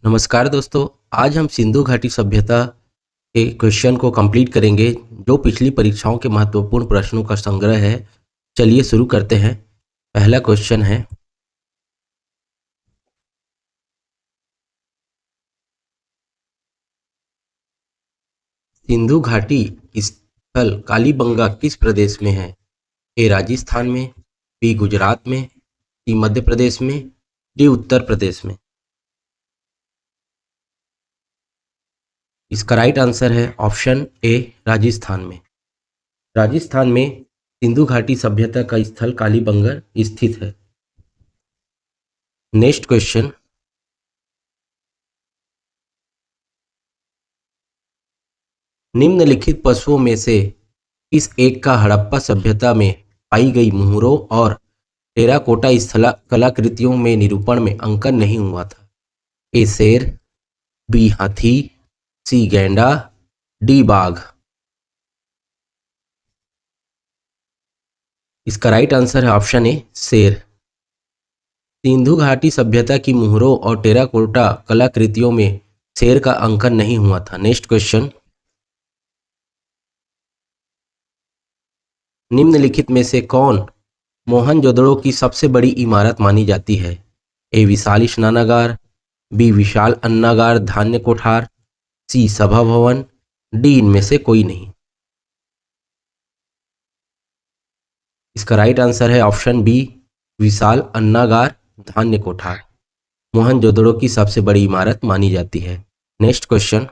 नमस्कार दोस्तों। आज हम सिंधु घाटी सभ्यता के क्वेश्चन को कंप्लीट करेंगे जो पिछली परीक्षाओं के महत्वपूर्ण प्रश्नों का संग्रह है। चलिए शुरू करते हैं। पहला क्वेश्चन है, सिंधु घाटी स्थल कालीबंगा किस प्रदेश में है? ए राजस्थान में, बी गुजरात में, सी मध्य प्रदेश में, डी उत्तर प्रदेश में। इसका राइट आंसर है ऑप्शन ए राजस्थान में। राजस्थान में सिंधु घाटी सभ्यता का स्थल कालीबंगा स्थित है। नेक्स्ट क्वेश्चन, निम्नलिखित पशुओं में से किस एक का हड़प्पा सभ्यता में पाई गई मुहरों और टेराकोटा स्थला कलाकृतियों में निरूपण में अंकन नहीं हुआ था? ए शेर, बी हाथी, सी गैंडा, डी बाघ। इसका राइट आंसर है ऑप्शन ए शेर। सिंधु घाटी सभ्यता की मुहरों और टेराकोटा कलाकृतियों में शेर का अंकन नहीं हुआ था। नेक्स्ट क्वेश्चन, निम्नलिखित में से कौन मोहनजोदड़ो की सबसे बड़ी इमारत मानी जाती है? ए विशाल स्नानागार, बी विशाल अन्नागार धान्य कोठार, सी सभा भवन, डी इनमें से कोई नहीं। इसका राइट आंसर है ऑप्शन बी विशाल अन्नागार धान्य कोठार मोहनजोदड़ो की सबसे बड़ी इमारत मानी जाती है। नेक्स्ट क्वेश्चन,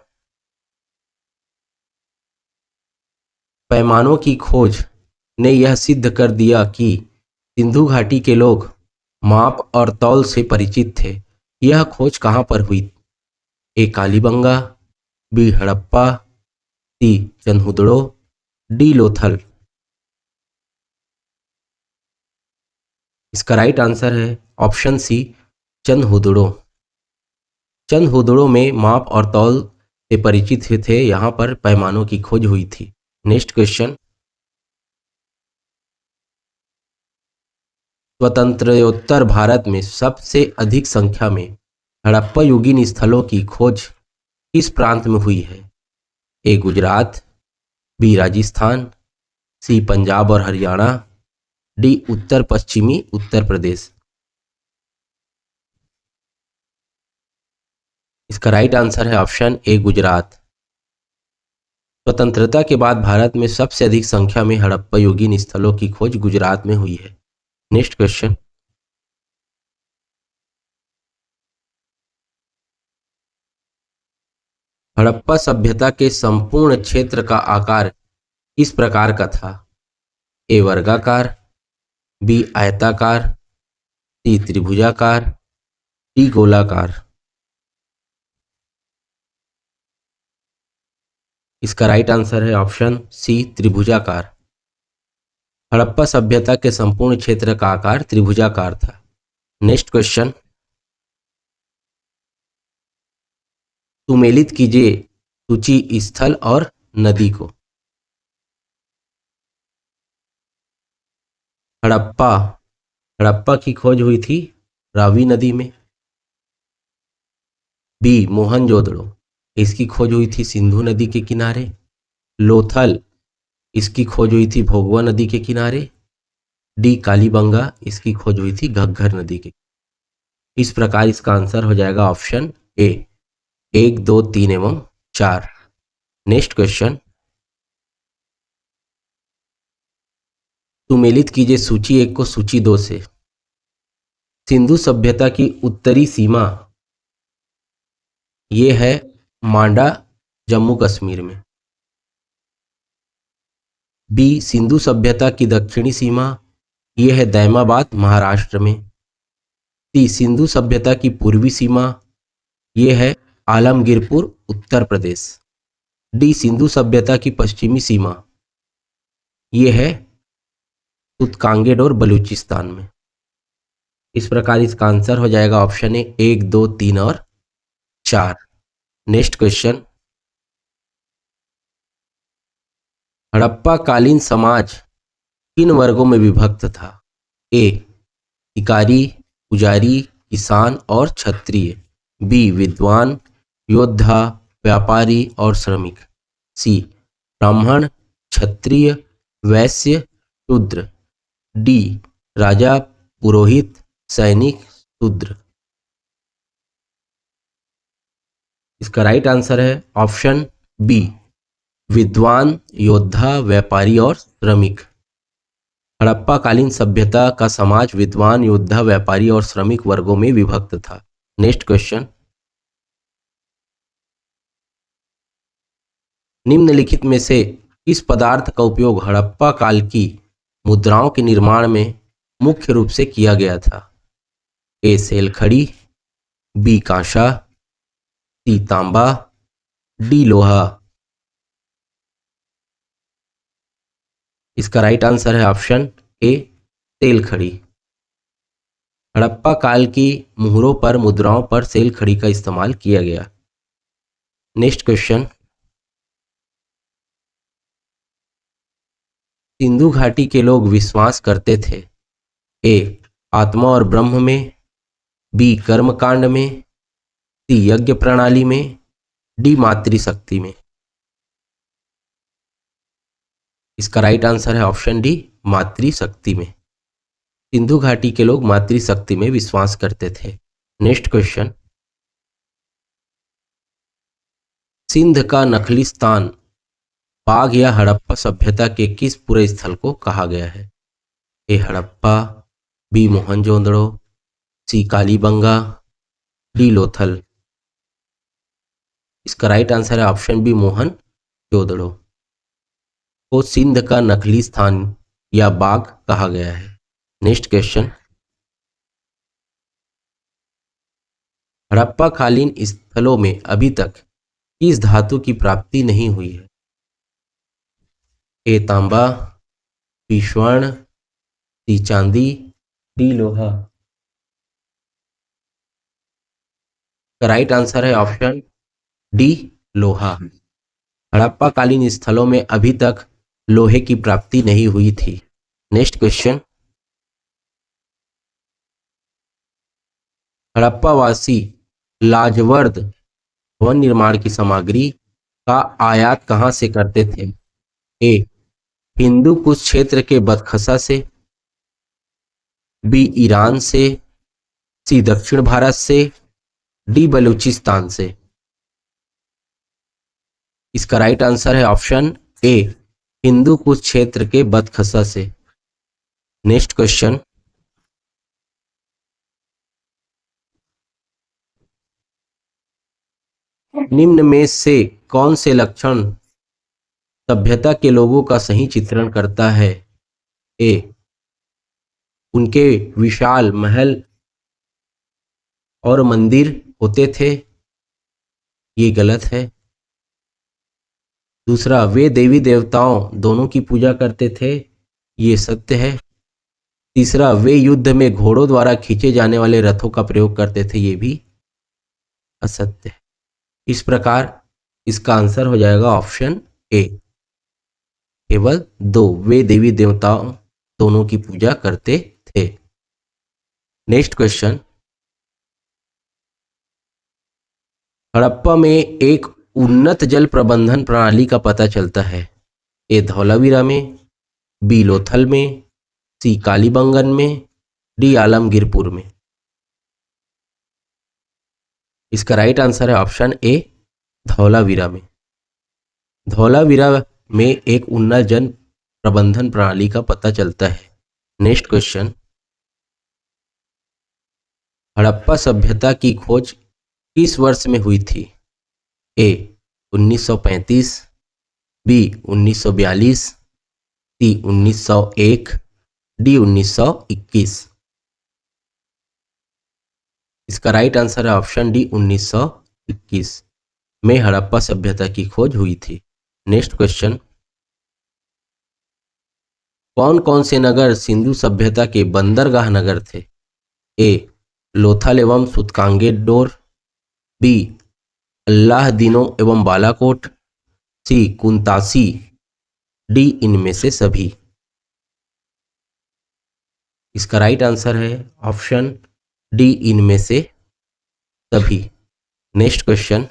पैमानों की खोज ने यह सिद्ध कर दिया कि सिंधु घाटी के लोग माप और तौल से परिचित थे। यह खोज कहां पर हुई? ए कालीबंगा, बी हड़प्पा, सी चंदहुदड़ो, डी लोथल। इसका राइट आंसर है ऑप्शन सी चंदहुदड़ो। चंदहुदड़ो में माप और तौल से परिचित थे, यहां पर पैमानों की खोज हुई थी। नेक्स्ट क्वेश्चन, स्वतंत्रोत्तर भारत में सबसे अधिक संख्या में हड़प्पा युगीन स्थलों की खोज किस प्रांत में हुई है? ए गुजरात, बी राजस्थान, सी पंजाब और हरियाणा, डी उत्तर पश्चिमी उत्तर प्रदेश। इसका राइट आंसर है ऑप्शन ए गुजरात। स्वतंत्रता के बाद भारत में सबसे अधिक संख्या में हड़प्पा युगीन स्थलों की खोज गुजरात में हुई है। नेक्स्ट क्वेश्चन, हड़प्पा सभ्यता के संपूर्ण क्षेत्र का आकार किस प्रकार का था? ए वर्गाकार, बी आयताकार, सी त्रिभुजाकार, डी गोलाकार। इसका राइट आंसर है ऑप्शन सी त्रिभुजाकार। हड़प्पा सभ्यता के संपूर्ण क्षेत्र का आकार त्रिभुजाकार था। नेक्स्ट क्वेश्चन, सुमेलित कीजिए सूची स्थल और नदी को। हड़प्पा की खोज हुई थी रावी नदी में। बी मोहनजोदड़ो, इसकी खोज हुई थी सिंधु नदी के किनारे। लोथल, इसकी खोज हुई थी भोगवा नदी के किनारे। डी कालीबंगा, इसकी खोज हुई थी घग्घर नदी के। इस प्रकार इसका आंसर हो जाएगा ऑप्शन ए 1, 2, 3 एवं 4। नेक्स्ट क्वेश्चन, सुमेलित कीजिए सूची 1 को सूची 2 से। सिंधु सभ्यता की उत्तरी सीमा ये है मांडा जम्मू कश्मीर में। बी सिंधु सभ्यता की दक्षिणी सीमा ये है दैमाबाद महाराष्ट्र में। सी सिंधु सभ्यता की पूर्वी सीमा ये है आलमगीरपुर उत्तर प्रदेश। डी सिंधु सभ्यता की पश्चिमी सीमा ये है उत्तराखंड और बलूचिस्तान में। इस प्रकार इसका आंसर हो जाएगा ऑप्शन ए 1, 2, 3 और 4। नेक्स्ट क्वेश्चन, हड़प्पा कालीन समाज किन वर्गों में विभक्त था? ए शिकारी, पुजारी, किसान और क्षत्रिय। बी विद्वान, योद्धा, व्यापारी और श्रमिक। सी ब्राह्मण, क्षत्रिय, वैश्य, शूद्र। डी राजा, पुरोहित, सैनिक, शूद्र। इसका राइट आंसर है ऑप्शन बी विद्वान, योद्धा, व्यापारी और श्रमिक। हड़प्पा कालीन सभ्यता का समाज विद्वान, योद्धा, व्यापारी और श्रमिक वर्गों में विभक्त था। नेक्स्ट क्वेश्चन, निम्नलिखित में से किस पदार्थ का उपयोग हड़प्पा काल की मुद्राओं के निर्माण में मुख्य रूप से किया गया था? ए सेलखड़ी, बी कांसा, सी तांबा, डी लोहा। इसका राइट आंसर है ऑप्शन ए सेलखड़ी। हड़प्पा काल की मुहरों पर, मुद्राओं पर सेलखड़ी का इस्तेमाल किया गया। नेक्स्ट क्वेश्चन, सिंधु घाटी के लोग विश्वास करते थे ए आत्मा और ब्रह्म में, बी कर्मकांड में, सी यज्ञ प्रणाली में, डी मातृशक्ति में। इसका राइट आंसर है ऑप्शन डी मातृशक्ति में। सिंधु घाटी के लोग मातृशक्ति में विश्वास करते थे। नेक्स्ट क्वेश्चन, सिंध का नखलिस्तान बाघ या हड़प्पा सभ्यता के किस पूरे स्थल को कहा गया है? A Harappa, B Mohenjodaro, C Kalibangan, D Lothal. इसका राइट आंसर है ऑप्शन बी मोहनजोदड़ो को सिंध का नखलिस्तान या बाघ कहा गया है। नेक्स्ट क्वेश्चन, हड़प्पा कालीन स्थलों में अभी तक किस धातु की प्राप्ति नहीं हुई है? ए तांबा, बी स्वर्ण, सी चांदी, डी लोहा। राइट आंसर है ऑप्शन डी लोहा। हड़प्पा कालीन स्थलों में अभी तक लोहे की प्राप्ति नहीं हुई थी। नेक्स्ट क्वेश्चन, हड़प्पावासी लाजवर्द भवन निर्माण की सामग्री का आयात कहां से करते थे? ए हिंदू कुश क्षेत्र के बदखसा से, बी ईरान से, सी दक्षिण भारत से, डी बलूचिस्तान से। इसका राइट आंसर है ऑप्शन ए हिंदू कुश क्षेत्र के बदखसा से। नेक्स्ट क्वेश्चन, निम्न में से कौन से लक्षण सभ्यता के लोगों का सही चित्रण करता है? ए उनके विशाल महल और मंदिर होते थे, ये गलत है। दूसरा, वे देवी देवताओं दोनों की पूजा करते थे, ये सत्य है। तीसरा, वे युद्ध में घोड़ों द्वारा खींचे जाने वाले रथों का प्रयोग करते थे, ये भी असत्य है। इस प्रकार इसका आंसर हो जाएगा ऑप्शन ए केवल 2, वे देवी देवताओं दोनों की पूजा करते थे। नेक्स्ट क्वेश्चन, हड़प्पा में एक उन्नत जल प्रबंधन प्रणाली का पता चलता है। ए धौलावीरा में, बी लोथल में, सी कालीबंगन में, डी आलमगीरपुर में। इसका राइट आंसर है ऑप्शन ए धौलावीरा में। धौलावीरा में एक उन्नत जल प्रबंधन प्रणाली का पता चलता है। नेक्स्ट क्वेश्चन, हड़प्पा सभ्यता की खोज किस वर्ष में हुई थी? ए 1935, बी 1942, सी 1901, डी 1921। इसका राइट आंसर है ऑप्शन डी 1921 में हड़प्पा सभ्यता की खोज हुई थी। नेक्स्ट क्वेश्चन, कौन कौन से नगर सिंधु सभ्यता के बंदरगाह नगर थे? ए लोथल एवं सुतकांगेडोर, बी अल्लाहदीनो एवं बालाकोट, सी कुंतासी, डी इनमें से सभी। इसका राइट आंसर है ऑप्शन डी इनमें से सभी। नेक्स्ट क्वेश्चन,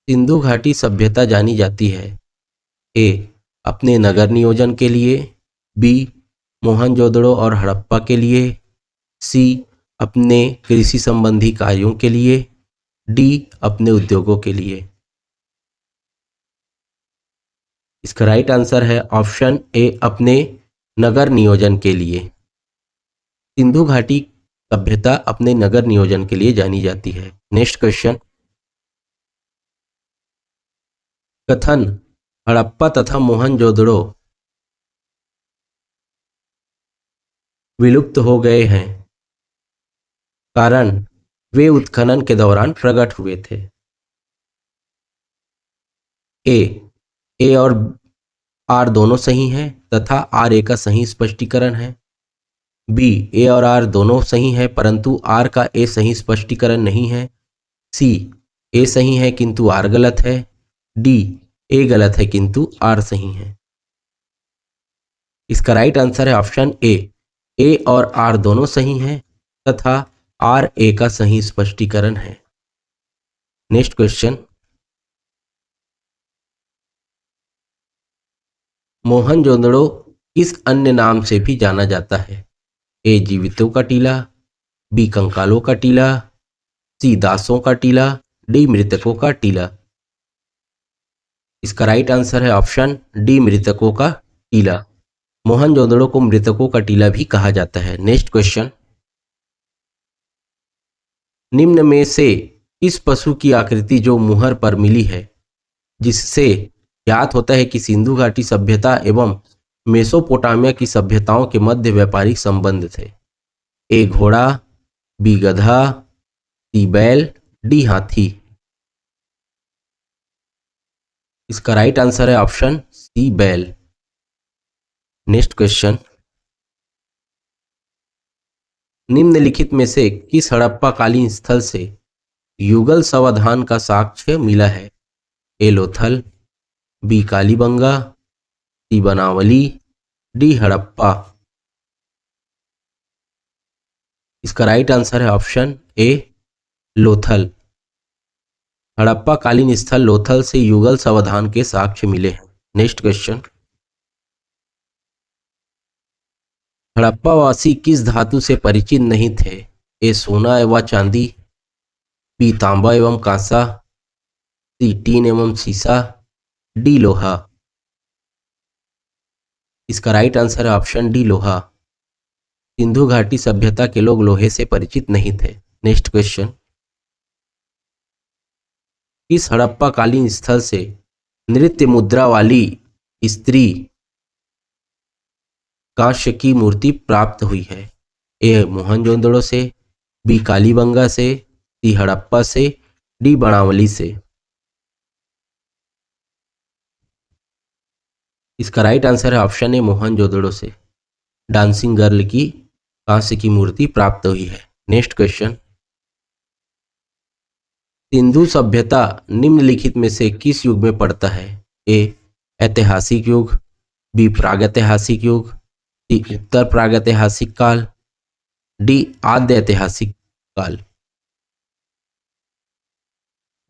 सिंधु घाटी सभ्यता जानी जाती है ए अपने नगर नियोजन के लिए, बी मोहनजोदड़ो और हड़प्पा के लिए, सी अपने कृषि संबंधी कार्यों के लिए, डी अपने उद्योगों के लिए। इसका राइट आंसर है ऑप्शन ए अपने नगर नियोजन के लिए। सिंधु घाटी सभ्यता अपने नगर नियोजन के लिए जानी जाती है। नेक्स्ट क्वेश्चन, कथन हड़प्पा तथा मोहनजोदड़ो विलुप्त हो गए हैं, कारण वे उत्खनन के दौरान प्रकट हुए थे। ए और आर दोनों सही हैं तथा आर ए का सही स्पष्टीकरण है। बी ए और आर दोनों सही है परंतु आर का ए सही स्पष्टीकरण नहीं है। सी ए सही है किंतु आर गलत है। डी ए गलत है किंतु आर सही है। इसका राइट आंसर है ऑप्शन ए और आर दोनों सही हैं तथा आर ए का सही स्पष्टीकरण है। नेक्स्ट क्वेश्चन, मोहनजोदड़ो किस अन्य नाम से भी जाना जाता है? ए जीवितों का टीला, बी कंकालों का टीला, सी दासों का टीला, डी मृतकों का टीला। इसका राइट आंसर है ऑप्शन डी मृतकों का टीला। मोहनजोदड़ो को मृतकों का टीला भी कहा जाता है। नेक्स्ट क्वेश्चन, निम्न में से किस पशु की आकृति जो मुहर पर मिली है जिससे ज्ञात होता है कि सिंधु घाटी सभ्यता एवं मेसोपोटामिया की सभ्यताओं के मध्य व्यापारिक संबंध थे? ए घोड़ा, बी गधा, सी बैल, डी हाथी। इसका राइट आंसर है ऑप्शन सी बैल। नेक्स्ट क्वेश्चन, निम्नलिखित में से किस हड़प्पा कालीन स्थल से युगल सावधान का साक्ष्य मिला है? ए लोथल, बी कालीबंगा, सी बनावली, डी हड़प्पा। इसका राइट आंसर है ऑप्शन ए लोथल। हड़प्पा कालीन स्थल लोथल से युगल सावधान के साक्ष्य मिले हैं। नेक्स्ट क्वेश्चन, हड़प्पावासी किस धातु से परिचित नहीं थे? ए सोना एवं चांदी, बी तांबा एवं कांसा, सी टीन एवं सीसा, डी लोहा। इसका राइट आंसर है ऑप्शन डी लोहा। सिंधु घाटी सभ्यता के लोग लोहे से परिचित नहीं थे। नेक्स्ट क्वेश्चन, किस हड़प्पा कालीन स्थल से नृत्य मुद्रा वाली स्त्री कांस्य की मूर्ति प्राप्त हुई है? ए मोहनजोदड़ो से, बी कालीबंगा से, सी हड़प्पा से, डी बनावली से। इसका राइट आंसर है ऑप्शन ए मोहनजोदड़ो से डांसिंग गर्ल की कांस्य की मूर्ति प्राप्त हुई है। नेक्स्ट क्वेश्चन, सिंधु सभ्यता निम्नलिखित में से किस युग में पड़ता है? ए ऐतिहासिक युग, बी प्रागैतिहासिक युग, सी उत्तर प्रागैतिहासिक काल, डी आद्य ऐतिहासिक काल।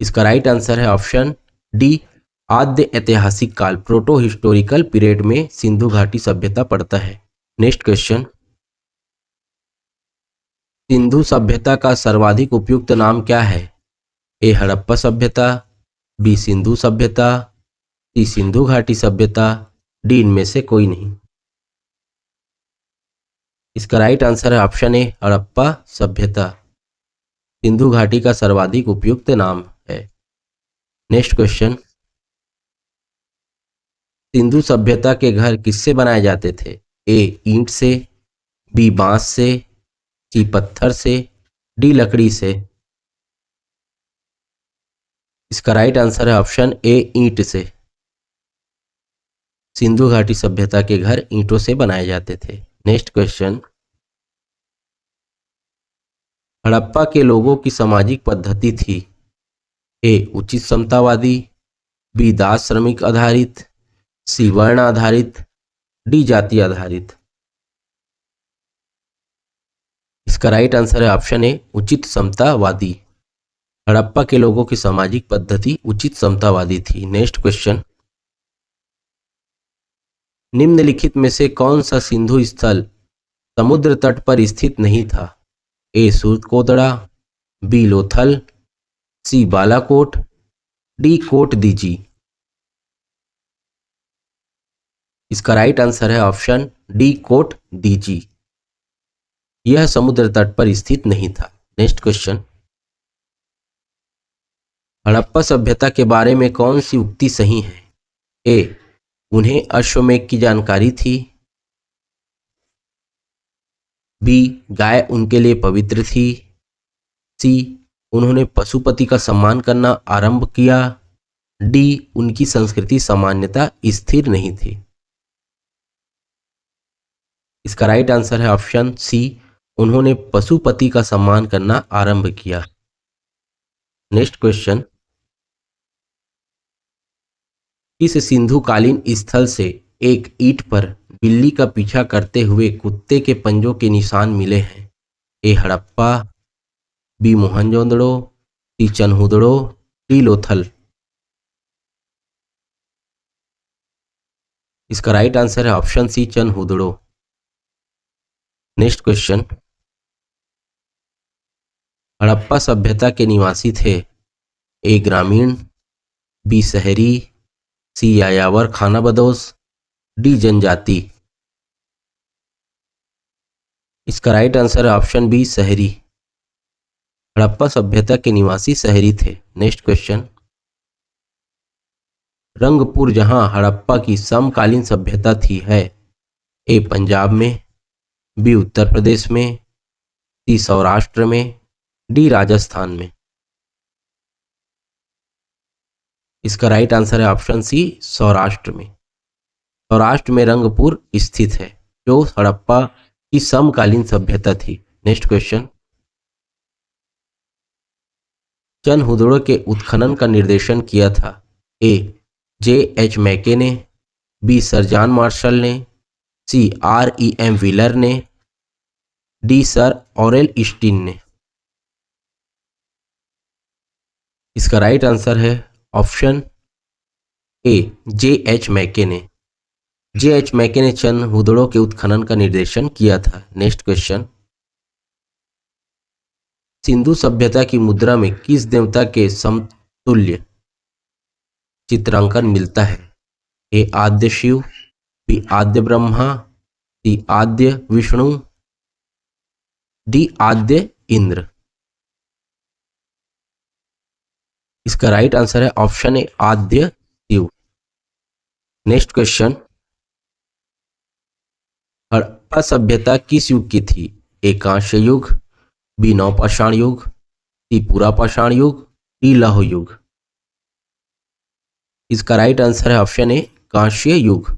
इसका राइट आंसर है ऑप्शन डी आद्य ऐतिहासिक काल। प्रोटो हिस्टोरिकल पीरियड में सिंधु घाटी सभ्यता पड़ता है। नेक्स्ट क्वेश्चन, सिंधु सभ्यता का सर्वाधिक उपयुक्त नाम क्या है? ए हड़प्पा सभ्यता, बी सिंधु सभ्यता, सी सिंधु घाटी सभ्यता, डी इनमें से कोई नहीं। इसका राइट आंसर है ऑप्शन ए हड़प्पा सभ्यता। सिंधु घाटी का सर्वाधिक उपयुक्त नाम है। नेक्स्ट क्वेश्चन, सिंधु सभ्यता के घर किससे बनाए जाते थे? ए ईंट से, बी बांस से, सी पत्थर से, डी लकड़ी से। इसका राइट आंसर है ऑप्शन ए ईंट से। सिंधु घाटी सभ्यता के घर ईंटों से बनाए जाते थे। नेक्स्ट क्वेश्चन, हड़प्पा के लोगों की सामाजिक पद्धति थी? ए उचित समतावादी, बी दास श्रमिक आधारित, सी वर्ण आधारित, डी जाति आधारित। इसका राइट आंसर है ऑप्शन ए उचित समतावादी। हड़प्पा के लोगों की सामाजिक पद्धति उचित समतावादी थी। नेक्स्ट क्वेश्चन, निम्नलिखित में से कौन सा सिंधु स्थल समुद्र तट पर स्थित नहीं था? ए सूरकोतड़ा, बी लोथल, सी बालाकोट, डी कोट दीजी। इसका राइट आंसर है ऑप्शन डी कोट दीजी। यह समुद्र तट पर स्थित नहीं था। नेक्स्ट क्वेश्चन, हड़प्पा सभ्यता के बारे में कौन सी उक्ति सही है? ए उन्हें अश्वमेध की जानकारी थी, बी गाय उनके लिए पवित्र थी, सी उन्होंने पशुपति का सम्मान करना आरंभ किया, डी उनकी संस्कृति सामान्यतः स्थिर नहीं थी। इसका राइट आंसर है ऑप्शन सी उन्होंने पशुपति का सम्मान करना आरंभ किया। नेक्स्ट क्वेश्चन, किस सिंधुकालीन स्थल से एक ईंट पर बिल्ली का पीछा करते हुए कुत्ते के पंजों के निशान मिले हैं? A Harappa, B Mohenjodaro, C Chanhudaro, D Lothal. इसका राइट आंसर है option C Chanhudaro. Next question, Harappa सभ्यता के निवासी थे ए ग्रामीण, बी शहरी, सी यायावर खानाबदोश, डी जनजाति। इसका राइट आंसर है ऑप्शन बी शहरी। हड़प्पा सभ्यता के निवासी शहरी थे। नेक्स्ट क्वेश्चन, रंगपुर जहां हड़प्पा की समकालीन सभ्यता थी है? ए पंजाब में, बी उत्तर प्रदेश में, सी सौराष्ट्र में, डी राजस्थान में। इसका राइट आंसर है ऑप्शन सी सौराष्ट्र में। सौराष्ट्र में रंगपुर स्थित है जो हड़प्पा की समकालीन सभ्यता थी। नेक्स्ट क्वेश्चन, चनहुदड़ो के उत्खनन का निर्देशन किया था? ए J.H. मैके ने, बी सर जॉन मार्शल ने, सी R.E.M. व्हीलर ने, डी सर ऑरेल स्टीन ने। इसका राइट आंसर है ऑप्शन ए J.H. मैके ने। J.H. मैके ने चनहुदड़ो के उत्खनन का निर्देशन किया था। नेक्स्ट क्वेश्चन, सिंधु सभ्यता की मुद्रा में किस देवता के समतुल्य चित्रांकन मिलता है? ए आद्य शिव, बी आद्य ब्रह्मा, सी आद्य विष्णु, डी आद्य इंद्र। इसका राइट आंसर है ऑप्शन ए आद्य शिव। नेक्स्ट क्वेश्चन, हड़प्पा सभ्यता किस युग की थी? ए कांस्य युग, बी नवपाषाण युग, सी पुरापाषाण युग, डी लौह युग। इसका राइट आंसर है ऑप्शन ए कांस्य युग।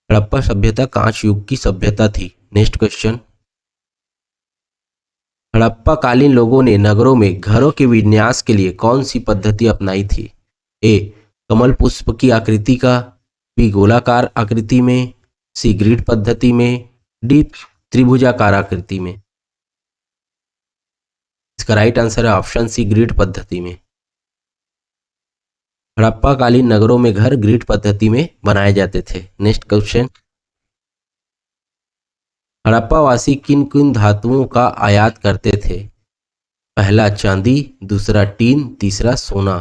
हड़प्पा सभ्यता कांस्य युग की सभ्यता थी। नेक्स्ट क्वेश्चन, हड़प्पा कालीन लोगों ने नगरों में घरों के विन्यास के लिए कौन सी पद्धति अपनाई थी? ए कमल पुष्प की आकृति का, बी गोलाकार आकृति में, सी ग्रिड पद्धति में, डी त्रिभुजाकार आकृति में। इसका राइट आंसर है ऑप्शन सी ग्रिड पद्धति में। हड़प्पा कालीन नगरों में घर ग्रिड पद्धति में बनाए जाते थे। नेक्स्ट क्वेश्चन, हड़प्पा वासी किन किन धातुओं का आयात करते थे? पहला चांदी, दूसरा टीन, तीसरा सोना।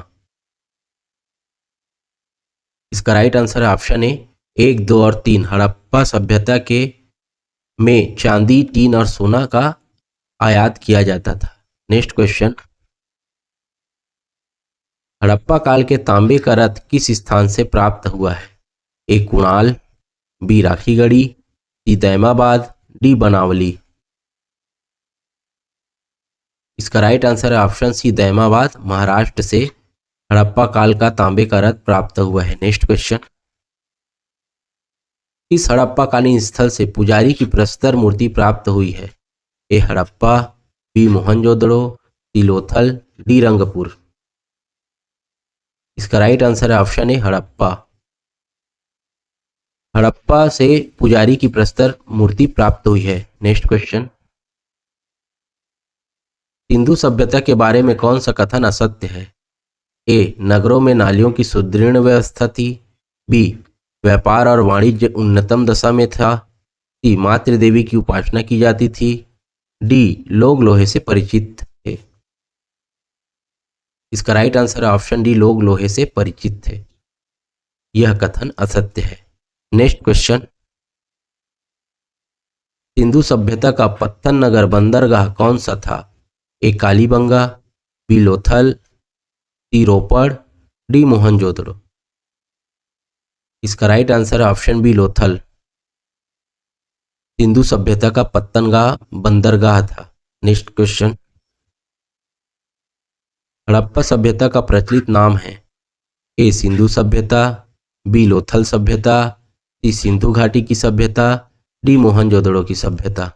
इसका राइट आंसर है ऑप्शन ए 1, 2 और 3। हड़प्पा सभ्यता के में चांदी, टीन और सोना का आयात किया जाता था। नेक्स्ट क्वेश्चन, हड़प्पा काल के तांबे का रथ किस स्थान से प्राप्त हुआ है? ए कुणाल, बी राखीगढ़ी, सी दैमाबाद, डी बनावली। इसका राइट आंसर है ऑप्शन सी दैमाबाद, महाराष्ट्र से हड़प्पा काल का तांबे का रथ प्राप्त हुआ है। नेक्स्ट क्वेश्चन, इस हड़प्पा कालीन स्थल से पुजारी की प्रस्तर मूर्ति प्राप्त हुई है? A Harappa, B Mohenjodaro, C Lothal, D Rangpur. इसका राइट आंसर है ऑप्शन ए हड़प्पा। हड़प्पा से पुजारी की प्रस्तर मूर्ति प्राप्त हुई है। नेक्स्ट क्वेश्चन, सिंधु सभ्यता के बारे में कौन सा कथन असत्य है? ए, नगरों में नालियों की सुदृढ़ व्यवस्था थी। बी, व्यापार और वाणिज्य उन्नतम दशा में था। सी, मातृ देवी की उपासना की जाती थी। डी, लोग लोहे से परिचित थे। इसका राइट आंसर है ऑप्शन डी, लोग लोहे से परिचित थे। यह कथन असत्य है। नेक्स्ट क्वेश्चन, सिंधु सभ्यता का पत्तन नगर बंदरगाह कौन सा था? ए, कालीबंगा। बी, लोथल। सी, रोपड़। डी, मोहनजोदड़ो। इसका राइट आंसर है ऑप्शन बी, लोथल। सिंधु सभ्यता का पत्तनगाह बंदरगाह था। नेक्स्ट क्वेश्चन, हड़प्पा सभ्यता का प्रचलित नाम है? ए, सिंधु सभ्यता। बी, लोथल सभ्यता। सी, सिंधु घाटी की सभ्यता। डी, मोहनजोदड़ो की सभ्यता।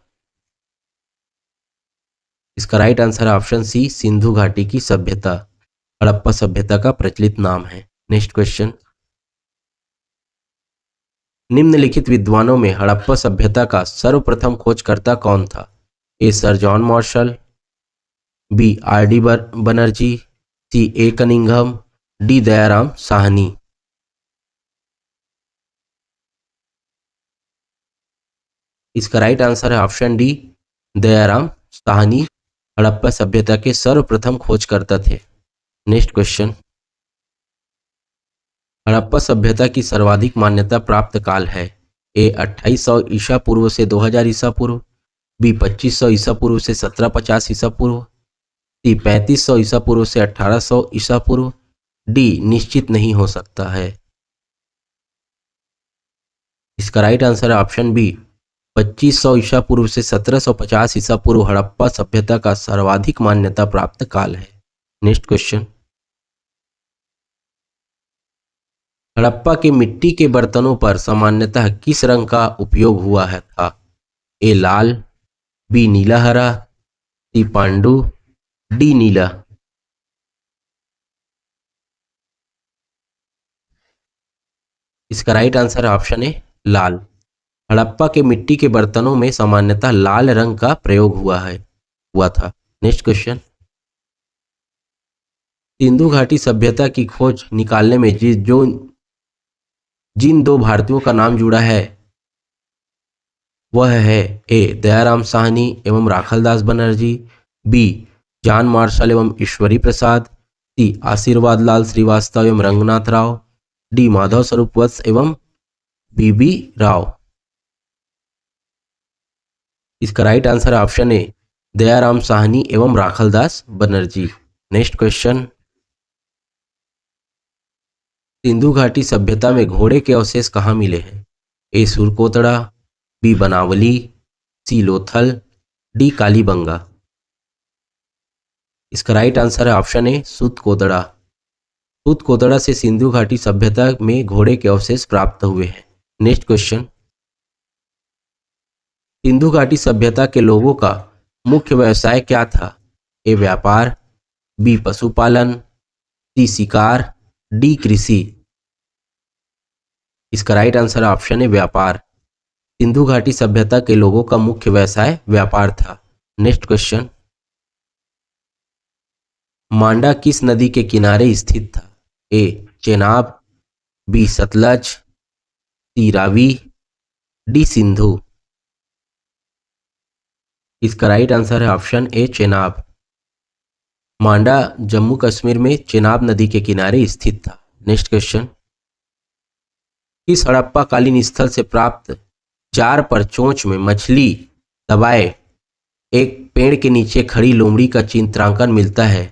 इसका राइट आंसर है ऑप्शन सी, सिंधु घाटी की सभ्यता हड़प्पा सभ्यता का प्रचलित नाम है। नेक्स्ट क्वेश्चन, निम्नलिखित विद्वानों में हड़प्पा सभ्यता का सर्वप्रथम खोजकर्ता कौन था? A, sir John Marshall. B, R D Banerjee. C, A Cunningham. D, Dayaram Sahni. इसका राइट आंसर है ऑप्शन डी, दयाराम साहनी हड़प्पा सभ्यता के सर्वप्रथम खोजकर्ता थे। नेक्स्ट क्वेश्चन, हड़प्पा सभ्यता की सर्वाधिक मान्यता प्राप्त काल है? ए, 2800 ईसा पूर्व से 2000 ईसा पूर्व। बी, 2500 ईसा पूर्व से 1750 ईसा पूर्व। सी, 3500 ईसा पूर्व से 1800 ईसा पूर्व। डी, निश्चित नहीं हो सकता है। इसका राइट आंसर है ऑप्शन बी, 2500 ईसा पूर्व से 1750 ईसा पूर्व हड़प्पा सभ्यता का सर्वाधिक मान्यता प्राप्त काल है। नेक्स्ट क्वेश्चन, हड़प्पा के मिट्टी के बर्तनों पर सामान्यतः किस रंग का उपयोग हुआ है था? ए, लाल। बी, नीला हरा। सी, पांडु। डी, नीला। इसका राइट आंसर है ऑप्शन ए, लाल। हड़प्पा के मिट्टी के बर्तनों में सामान्यतः लाल रंग का प्रयोग हुआ था। नेक्स्ट क्वेश्चन, सिंधु घाटी सभ्यता की खोज निकालने में जिन दो भारतीयों का नाम जुड़ा है वह है? ए, दयाराम साहनी एवं Rakhaldas Banerjee. B, John Marshall एवं ईश्वरी प्रसाद। सी, आशीर्वाद लाल श्रीवास्तव एवं रंगनाथ राव। डी, माधव स्वरूप वत्स एवं बीबी राव। इसका राइट आंसर है ऑप्शन ए, दयाराम साहनी एवं राखलदास बनर्जी। नेक्स्ट क्वेश्चन, सिंधु घाटी सभ्यता में घोड़े के अवशेष कहाँ मिले हैं? ए, सुरकोतड़ा। बी, बनावली। सी, लोथल। डी, कालीबंगा। इसका राइट आंसर है ऑप्शन ए, सूतकोतड़ा। सूतकोतड़ा से सिंधु घाटी सभ्यता में घोड़े के अवशेष प्राप्त हुए हैं। नेक्स्ट क्वेश्चन, सिंधु घाटी सभ्यता के लोगों का मुख्य व्यवसाय क्या था? ए, व्यापार। बी, पशुपालन। सी, शिकार। डी, कृषि। इसका राइट आंसर है ऑप्शन ए, व्यापार। सिंधु घाटी सभ्यता के लोगों का मुख्य व्यवसाय व्यापार था। नेक्स्ट क्वेश्चन, मांडा किस नदी के किनारे स्थित था? ए, चेनाब। बी, सतलज। सी, रावी। डी, सिंधु। इसका राइट आंसर है ऑप्शन ए, चेनाब। मांडा जम्मू कश्मीर में चेनाब नदी के किनारे स्थित था। नेक्स्ट क्वेश्चन, किस हड़प्पा कालीन स्थल से प्राप्त जार पर चोंच में मछली दबाए एक पेड़ के नीचे खड़ी लोमड़ी का चित्रांकन मिलता है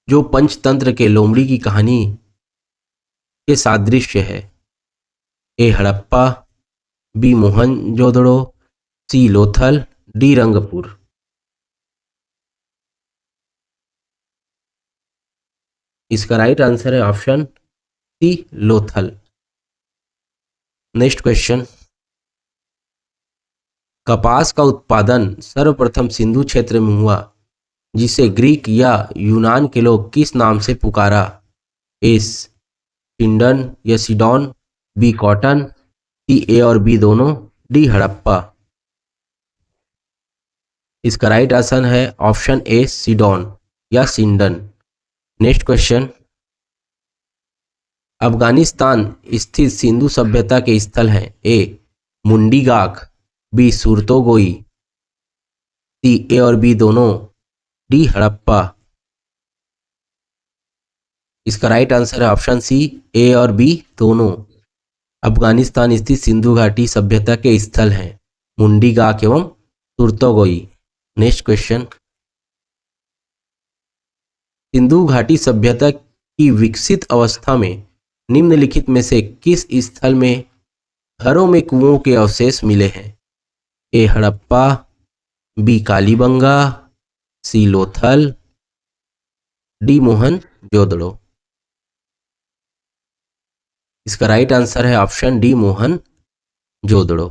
जो पंचतंत्र के लोमड़ी की कहानी के सादृश्य है? A, Harappa. B, Mohenjodaro. C, Lothal. D, Rangpur. इसका राइट आंसर है option C, Lothal. Next question, कपास का उत्पादन सर्वप्रथम सिंधु क्षेत्र में हुआ जिसे ग्रीक या यूनान के लोग किस नाम से पुकारा? ए, सिंडन या Sidon. B, cotton. C, A और बी दोनों। डी, हड़प्पा। इसका राइट आंसर है ऑप्शन ए सिडोन या सिंडन। नेक्स्ट क्वेश्चन, अफगानिस्तान स्थित सिंधु सभ्यता के स्थल हैं ए मुंडीगाक, बी सुरतोगोई, सी ए और बी दोनों, डी हड़प्पा। इसका राइट आंसर है ऑप्शन सी ए और बी दोनों। अफगानिस्तान स्थित सिंधु घाटी सभ्यता के स्थल हैं मुंडीगाक एवं सुरतोगोई। नेक्स्ट क्वेश्चन, सिंधु घाटी सभ्यता की विकसित अवस्था में निम्नलिखित में से किस स्थल में घरों में कुओं के अवशेष मिले हैं? A Harappa, B Kalibangan, C Lothal, D Mohenjodaro. इसका राइट आंसर है ऑप्शन डी मोहनजोदड़ो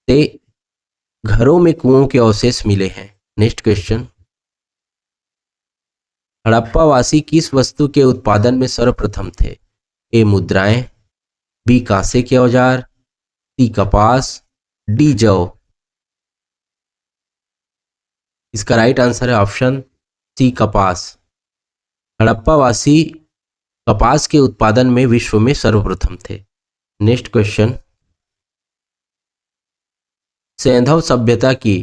से घरों में कुओं के अवशेष मिले हैं। नेक्स्ट क्वेश्चन, हड़प्पावासी किस वस्तु के उत्पादन में सर्वप्रथम थे? ए मुद्राएं, बी कांसे के औजार, सी कपास, डी जौ। इसका राइट आंसर है ऑप्शन सी कपास। हड़प्पावासी कपास के उत्पादन में विश्व में सर्वप्रथम थे। नेक्स्ट क्वेश्चन, सैंधव सभ्यता की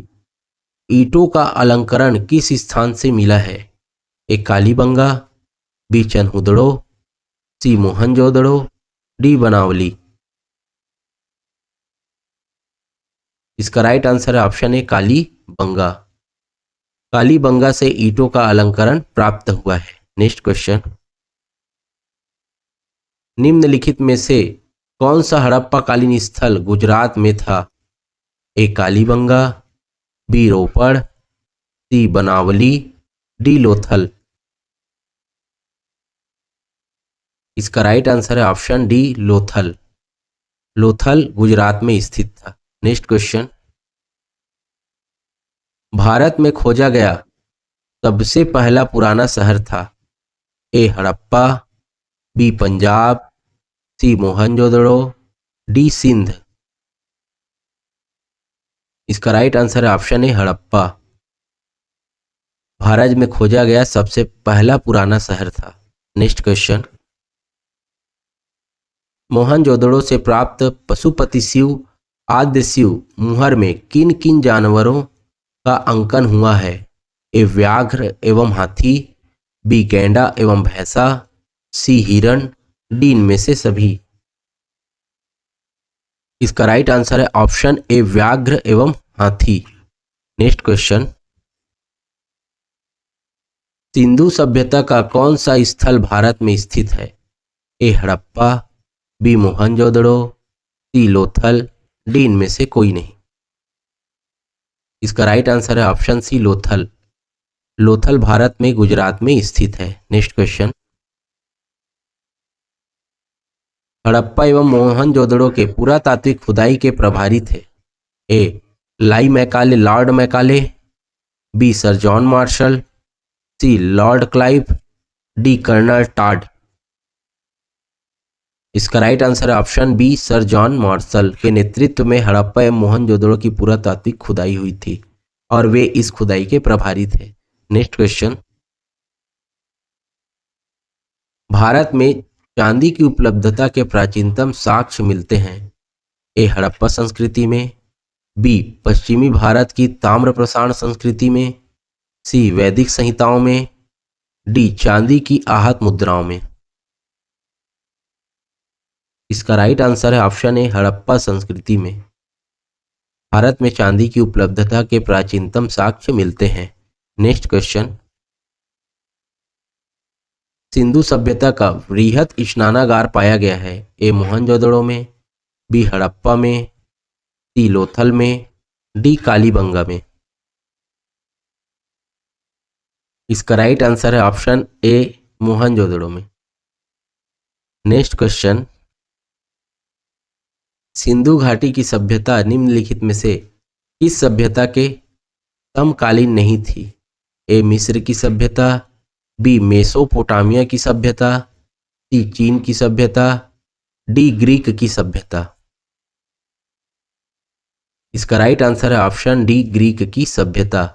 ईंटों का अलंकरण किस स्थान से मिला है? ए कालीबंगा, बी चनहुदड़ो, सी मोहनजोदड़ो, डी बनावली। इसका राइट आंसर है ऑप्शन ए कालीबंगा। कालीबंगा से ईंटों का अलंकरण प्राप्त हुआ है। नेक्स्ट क्वेश्चन, निम्नलिखित में से कौन सा हड़प्पाकालीन स्थल गुजरात में था? ए कालीबंगा, बी रोपड़, सी बनावली, डी लोथल। इसका राइट आंसर है ऑप्शन डी लोथल। लोथल गुजरात में स्थित था। नेक्स्ट क्वेश्चन, भारत में खोजा गया सबसे पहला पुराना शहर था? ए हड़प्पा, बी पंजाब, सी मोहनजोदड़ो, डी सिंध। इसका राइट आंसर है ऑप्शन ए हड़प्पा। भारत में खोजा गया सबसे पहला पुराना शहर था। नेक्स्ट क्वेश्चन, मोहनजोदड़ो से प्राप्त पशुपति शिव आद्य शिव मुहर में किन किन जानवरों का अंकन हुआ है? ए व्याघ्र एवं हाथी, बी गैंडा एवं भैंसा, सी हिरण, डी इनमें से सभी। इसका राइट आंसर है ऑप्शन ए व्याघ्र एवं हाथी। नेक्स्ट क्वेश्चन, सिंधु सभ्यता का कौन सा स्थल भारत में स्थित है? A Harappa, B Mohenjodaro, C Lothal, D इनमें से कोई नहीं। इसका राइट आंसर है ऑप्शन सी लोथल। लोथल भारत में गुजरात में स्थित है। नेक्स्ट क्वेश्चन, हड़प्पा एवं मोहनजोदड़ो के पुरातात्विक खुदाई के प्रभारी थे? ए लाई Macaulay Lord Macaulay, B sir John Marshall, C Lord Clive, D colonel Tod. इसका राइट आंसर है option B sir John Marshall के नेतृत्व में हड़प्पा एवं मोहनजोदड़ो की पुरातात्विक खुदाई हुई थी और वे इस खुदाई के प्रभारी थे। नेक्स्ट क्वेश्चन, भारत में चांदी की उपलब्धता के प्राचीनतम साक्ष्य मिलते हैं? ए हड़प्पा संस्कृति में, बी पश्चिमी भारत की ताम्र प्रसारण संस्कृति में, सी वैदिक संहिताओं में, डी चांदी की आहत मुद्राओं में। इसका राइट आंसर है ऑप्शन ए हड़प्पा संस्कृति में। भारत में चांदी की उपलब्धता के प्राचीनतम साक्ष्य मिलते हैं। नेक्स्ट क्वेश्चन, सिंधु सभ्यता का वृहत स्नानागार पाया गया है? ए मोहनजोदड़ो में, बी हड़प्पा में, सी लोथल में, डी कालीबंगा में। इसका राइट आंसर है ऑप्शन ए मोहनजोदड़ो में। नेक्स्ट क्वेश्चन, सिंधु घाटी की सभ्यता निम्नलिखित में से किस सभ्यता के समकालीन नहीं थी? ए मिस्र की सभ्यता, बी मेसोपोटामिया की सभ्यता, सी चीन की सभ्यता, डी ग्रीक की सभ्यता। इसका राइट आंसर है ऑप्शन डी, ग्रीक की सभ्यता।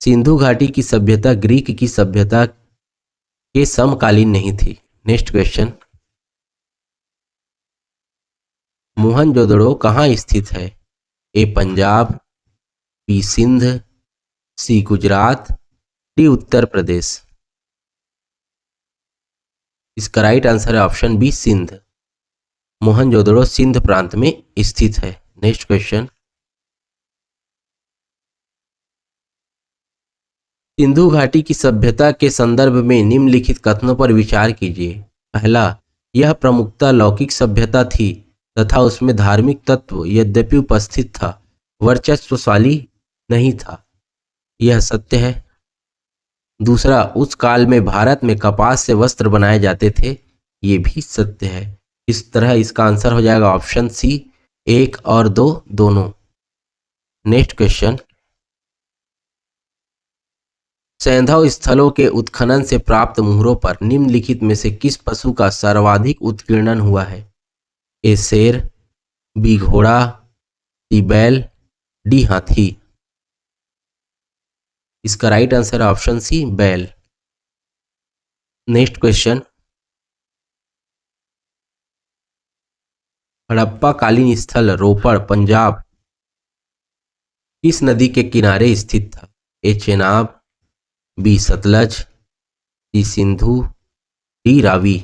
सिंधु घाटी की सभ्यता ग्रीक की सभ्यता के समकालीन नहीं थी। नेक्स्ट क्वेश्चन, मोहनजोदड़ो कहाँ स्थित है? ए पंजाब, बी सिंध, सी गुजरात, डी उत्तर प्रदेश। इसका राइट आंसर है ऑप्शन बी, सिंध। मोहनजोदड़ो सिंध प्रांत में स्थित है। नेक्स्ट क्वेश्चन, सिंधु घाटी की सभ्यता के संदर्भ में निम्नलिखित कथनों पर विचार कीजिए। पहला, यह प्रमुखतः लौकिक सभ्यता थी तथा उसमें धार्मिक तत्व यद्यपि उपस्थित था, वर्चस्वशाली नहीं था। यह सत्य है। दूसरा, उस काल में भारत में कपास से वस्त्र बनाए जाते थे। ये भी सत्य है। इस तरह इसका आंसर हो जाएगा ऑप्शन सी, 1 और 2 दोनों। नेक्स्ट क्वेश्चन, सैंधव स्थलों के उत्खनन से प्राप्त मुहरों पर निम्नलिखित में से किस पशु का सर्वाधिक उत्कीर्णन हुआ है? ए शेर, बी घोड़ा, सी बैल, डी हाथी। इसका राइट आंसर ऑप्शन सी, बैल। नेक्स्ट क्वेश्चन, हड़प्पा कालीन स्थल रोपड़ पंजाब किस नदी के किनारे स्थित था? ए चेनाब, बी सतलज, सी सिंधु, डी रावी।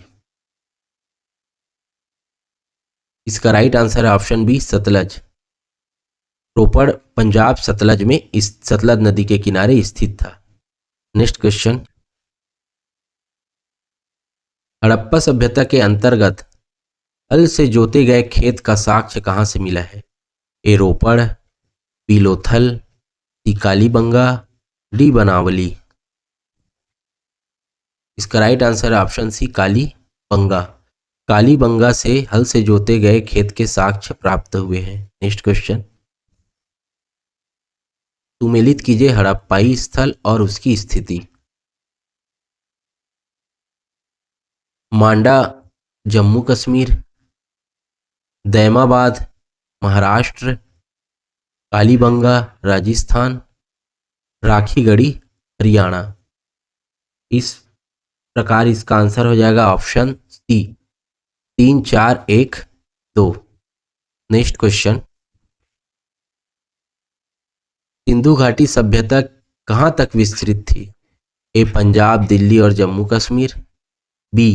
इसका राइट आंसर है ऑप्शन बी, सतलज। रोपड़ पंजाब सतलज में इस सतलज नदी के किनारे स्थित था। नेक्स्ट क्वेश्चन, हड़प्पा सभ्यता के अंतर्गत हल से जोते गए खेत का साक्ष्य कहाँ से मिला है? ए रोपड़, बी लोथल, सी कालीबंगा, डी बनावली। इसका राइट आंसर है ऑप्शन सी, कालीबंगा। कालीबंगा से हल से जोते गए खेत के साक्ष्य प्राप्त हुए हैं। नेक्स्ट क्वेश्चन, सुमेलित कीजिए हड़प्पाई स्थल और उसकी स्थिति। मांडा जम्मू कश्मीर, दैमाबाद महाराष्ट्र, कालीबंगा राजस्थान, राखीगढ़ी हरियाणा। इस प्रकार इसका आंसर हो जाएगा option C, 3 4 1 2। Next question, Sindhu घाटी सभ्यता कहाँ तक विस्तृत थी? ए पंजाब, दिल्ली और जम्मू कश्मीर, बी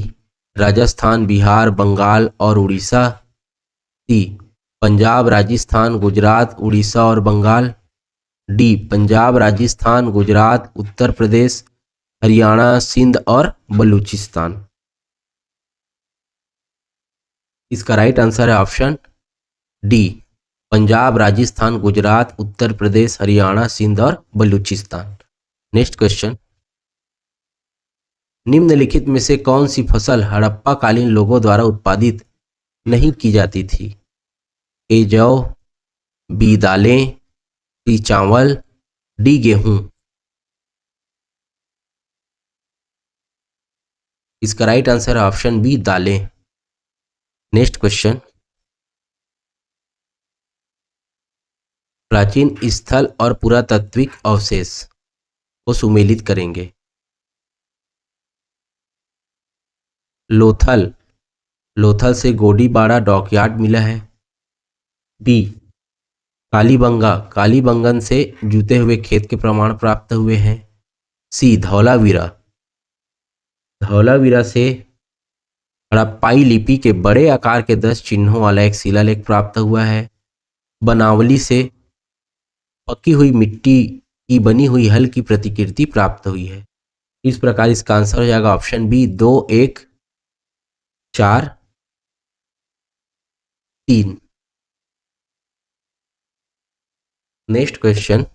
राजस्थान, बिहार, बंगाल और उड़ीसा, सी पंजाब, राजस्थान, गुजरात, उड़ीसा और बंगाल, डी पंजाब, राजस्थान, गुजरात, उत्तर प्रदेश, हरियाणा, सिंध और बलूचिस्तान। इसका राइट आंसर है ऑप्शन डी, पंजाब, राजस्थान, गुजरात, उत्तर प्रदेश, हरियाणा, सिंध और बलूचिस्तान। नेक्स्ट क्वेश्चन, निम्नलिखित में से कौन सी फसल हड़प्पा कालीन लोगों द्वारा उत्पादित नहीं की जाती थी? ए जौ, बी दालें, सी चावल, डी गेहूं। इसका राइट आंसर है ऑप्शन बी, दालें। नेक्स्ट क्वेश्चन, प्राचीन स्थल और पुरातात्विक अवशेष को सुमेलित करेंगे। लोथल, लोथल से गोडीबाड़ा डॉकयार्ड मिला है। बी कालीबंगा, कालीबंगन से जूते हुए खेत के प्रमाण प्राप्त हुए हैं। सी धौलावीरा, धौलावीरा से हड़प्पाई लिपि के बड़े आकार के 10 चिन्हों वाला एक शिलालेख प्राप्त हुआ है। बनावली से पकी हुई मिट्टी की बनी हुई हल की प्रतिकृति प्राप्त हुई है। इस प्रकार इसका आंसर हो जाएगा ऑप्शन बी, 2 1 4 3। Next question,